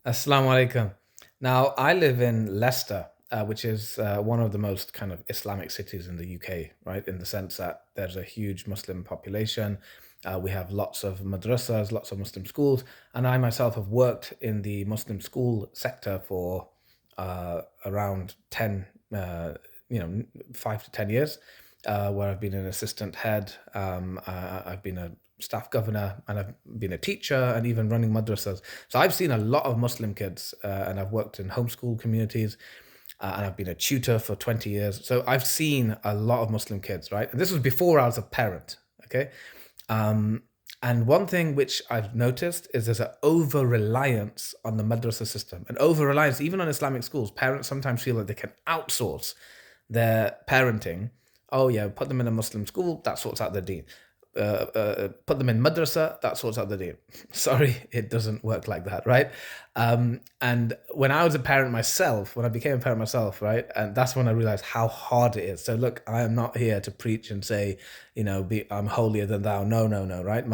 Assalamu alaikum. Now, I live in Leicester, which is one of the most kind of Islamic cities in the UK, right? In the sense that there's a huge Muslim population. We have lots of madrasas, lots of Muslim schools, and I myself have worked in the Muslim school sector for around 10, 5 to 10 years, where I've been an assistant head. I've been a staff governor, and I've been a teacher, and even running madrasas. So I've seen a lot of Muslim kids, and I've worked in homeschool communities, and I've been a tutor for 20 years. So I've seen a lot of Muslim kids, right? And this was before I was a parent, okay? Um, and one thing which I've noticed is there's an over reliance on the madrasa system, and over reliance even on Islamic schools. Parents sometimes feel that they can outsource their parenting. Oh yeah, put them in a Muslim school, that sorts out the deen. Put them in madrasa, that sorts out the deen. Sorry, it doesn't work like that, right? And when I was a parent myself, when I became a parent myself, right, and that's when I realized how hard it is. So look, I am not here to preach and say, I'm holier than thou. No, no, no, right?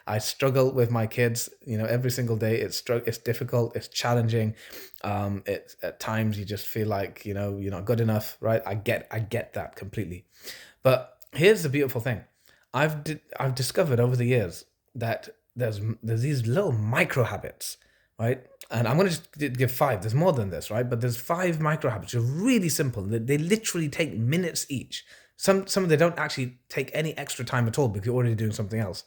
I struggle with my kids, every single day. It's difficult, it's challenging. It's at times you just feel like you're not good enough, right? I get that completely. But here's the beautiful thing. I've discovered over the years that there's these little micro habits, right? And I'm going to just give five. There's more than this, right? But there's five micro habits. They're really simple. They literally take minutes each. Some of them don't actually take any extra time at all because you're already doing something else.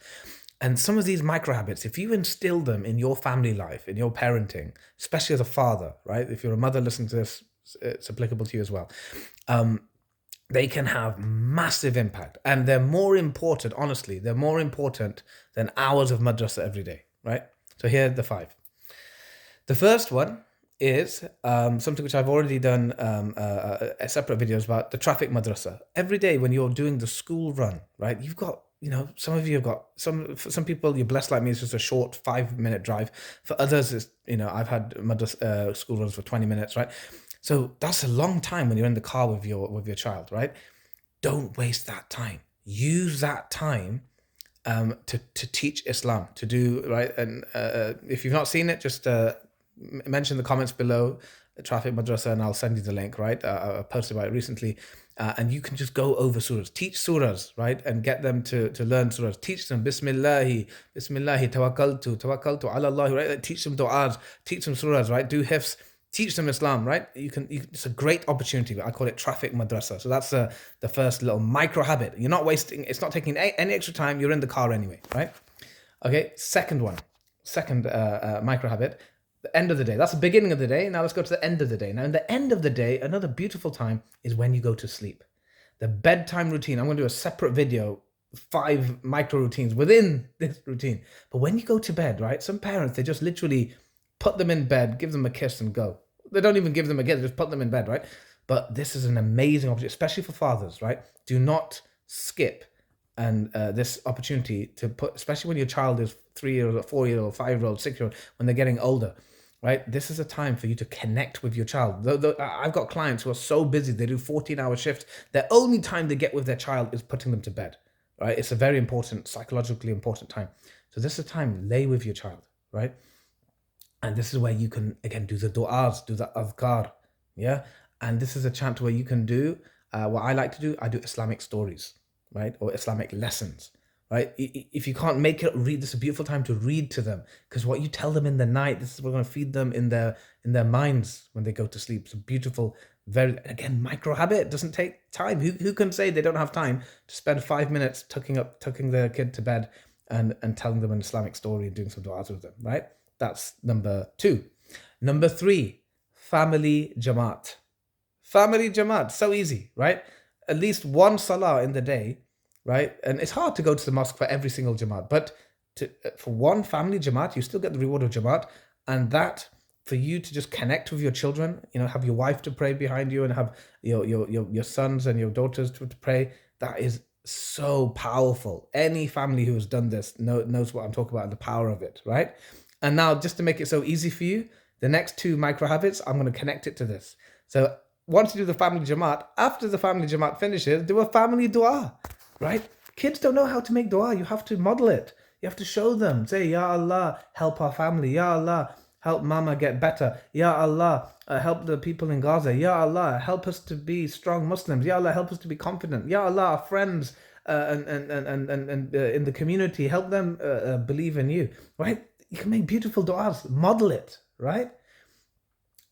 And some of these micro habits, if you instill them in your family life, in your parenting, especially as a father, right? If you're a mother listening to this, it's applicable to you as well. They can have massive impact, and they're more important, honestly, they're more important than hours of madrasa every day, right? So here are the five. The first one is something which I've already done a separate videos about, the traffic madrasa. Every day when you're doing the school run, right, you've got, some of you have got, for some people, you're blessed like me, it's just a short 5 minute drive. For others, it's, I've had madrasa, school runs for 20 minutes, right? So that's a long time when you're in the car with your child, right? Don't waste that time. Use that time to teach Islam, to do right. And if you've not seen it, just mention the comments below, the traffic madrasa, and I'll send you the link. Right, I posted about it recently, and you can just go over surahs, teach surahs, right, and get them to learn surahs. Teach them Bismillahi, Bismillahi, Tawakkaltu ala Allah, right? Teach them du'as, teach them surahs, right? Do hifs. Teach them Islam, right? It's a great opportunity. I call it traffic madrasa. So that's the first little micro habit. You're not wasting. It's not taking any extra time. You're in the car anyway, right? Okay. Second micro habit. The end of the day. That's the beginning of the day. Now let's go to the end of the day. Now in the end of the day, another beautiful time is when you go to sleep. The bedtime routine. I'm going to do a separate video. 5 micro routines within this routine. But when you go to bed, right? Some parents, they just literally put them in bed, give them a kiss and go. They don't even give them a kiss, just put them in bed, right? But this is an amazing opportunity, especially for fathers, right? Do not skip and this opportunity to put, especially when your child is 3-year-old, 4-year-old, 5-year-old, 6-year-old, when they're getting older, right? This is a time for you to connect with your child. I've got clients who are so busy, they do 14-hour shifts. The only time they get with their child is putting them to bed, right? It's a very important, psychologically important time. So this is a time, lay with your child, right? And this is where you can, again, do the du'as, do the adhkar, yeah? And this is a chant where you can do, what I like to do, I do Islamic stories, right? Or Islamic lessons, right? If you can't make it read, this is a beautiful time to read to them, because what you tell them in the night, this is what's going to feed them in their minds when they go to sleep. It's a beautiful, very, again, micro habit. It doesn't take time. Who can say they don't have time to spend 5 minutes tucking their kid to bed and telling them an Islamic story and doing some du'as with them, right? That's number 2. Number 3, family jamaat. Family jamaat, so easy, right? At least one salah in the day, right? And it's hard to go to the mosque for every single jamaat, but for one family jamaat, you still get the reward of jamaat, and that for you to just connect with your children, have your wife to pray behind you and have your sons and your daughters to pray. That is so powerful. Any family who has done this knows what I'm talking about and the power of it, right? And now, just to make it so easy for you, the next 2 micro habits, I'm going to connect it to this. So once you do the family jamaat, after the family jamaat finishes, do a family dua, right? Kids don't know how to make dua. You have to model it. You have to show them. Say, Ya Allah, help our family. Ya Allah, help mama get better. Ya Allah, help the people in Gaza. Ya Allah, help us to be strong Muslims. Ya Allah, help us to be confident. Ya Allah, our friends and in the community, help them believe in you, right? You can make beautiful du'as, model it, right?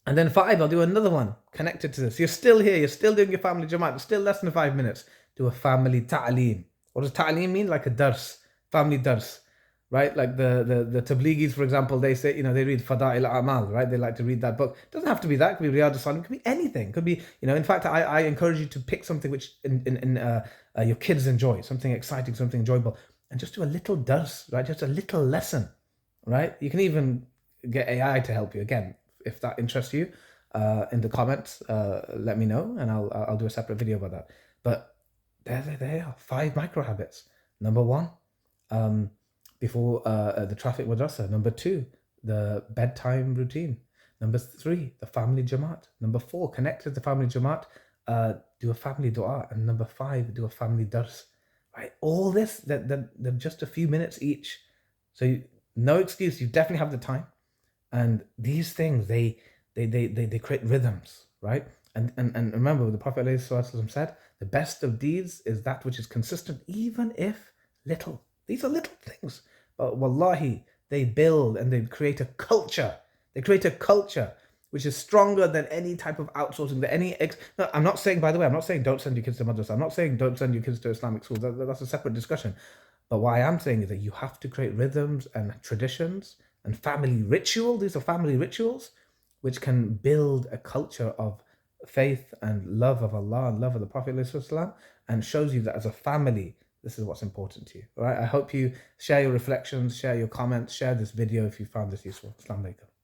And then 5, I'll do another one connected to this. You're still here, you're still doing your family Jamaat, it's still less than 5 minutes. Do a family ta'aleem. What does ta'aleem mean? Like a dars, family dars, right? Like the Tabligis, for example, they say, they read Fada'il A'mal, right? They like to read that book. It doesn't have to be that, it could be Riyadh al-Salihin, it could be anything. It could be, in fact, I encourage you to pick something which your kids enjoy, something exciting, something enjoyable, and just do a little dars, right? Just a little lesson, right? You can even get AI to help you again. If that interests you, in the comments, let me know, and I'll do a separate video about that. But there they are, 5 micro habits. Number 1, before the traffic madrasa. Number 2, the bedtime routine. Number 3, the family Jamaat. Number 4, connected to family Jamaat, do a family dua. And number 5, do a family dars. Right, all this, they're just a few minutes each. So no excuse, you definitely have the time. And these things, they create rhythms, right? And remember what the Prophet ﷺ said, the best of deeds is that which is consistent, even if little. These are little things, but wallahi, they build and they create a culture. They create a culture which is stronger than any type of outsourcing, no, I'm not saying, by the way, I'm not saying don't send your kids to madrasa. I'm not saying don't send your kids to Islamic schools. That's a separate discussion. But what I am saying is that you have to create rhythms and traditions and family ritual. These are family rituals which can build a culture of faith and love of Allah and love of the Prophet ﷺ, and shows you that as a family, this is what's important to you. All right. I hope you share your reflections, share your comments, share this video if you found this useful. Assalamu alaikum.